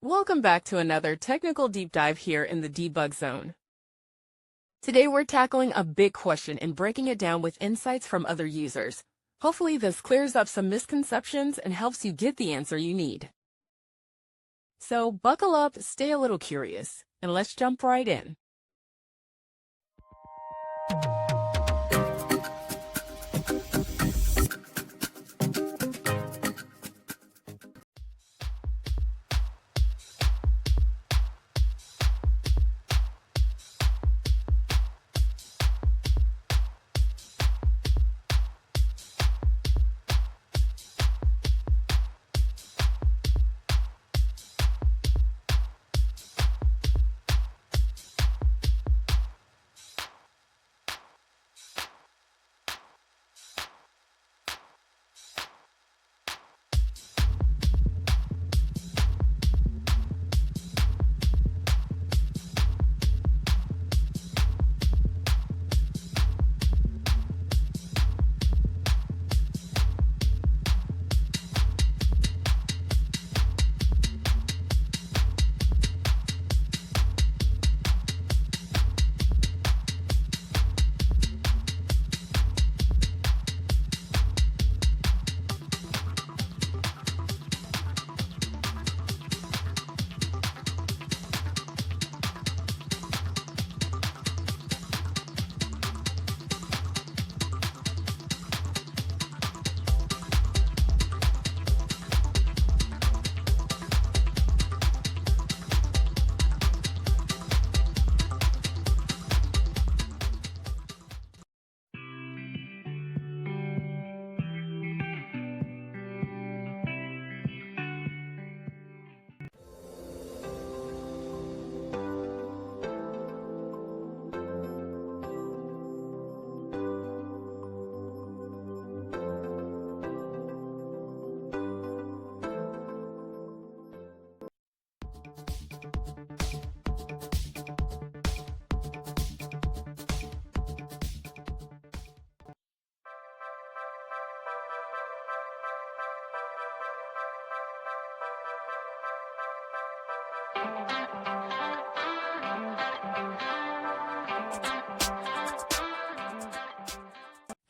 Welcome back to another technical deep dive here in the debug zone. Today we're tackling a big question and breaking it down with insights from other users. Hopefully this clears up some misconceptions and helps you get the answer you need. So buckle up, stay a little curious, and let's jump right in.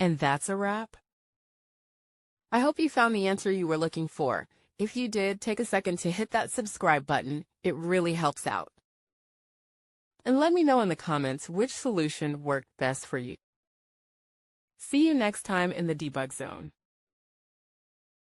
And that's a wrap. I hope you found the answer you were looking for. If you did, take a second to hit that subscribe button. It really helps out. And let me know in the comments which solution worked best for you. See you next time in the debug zone.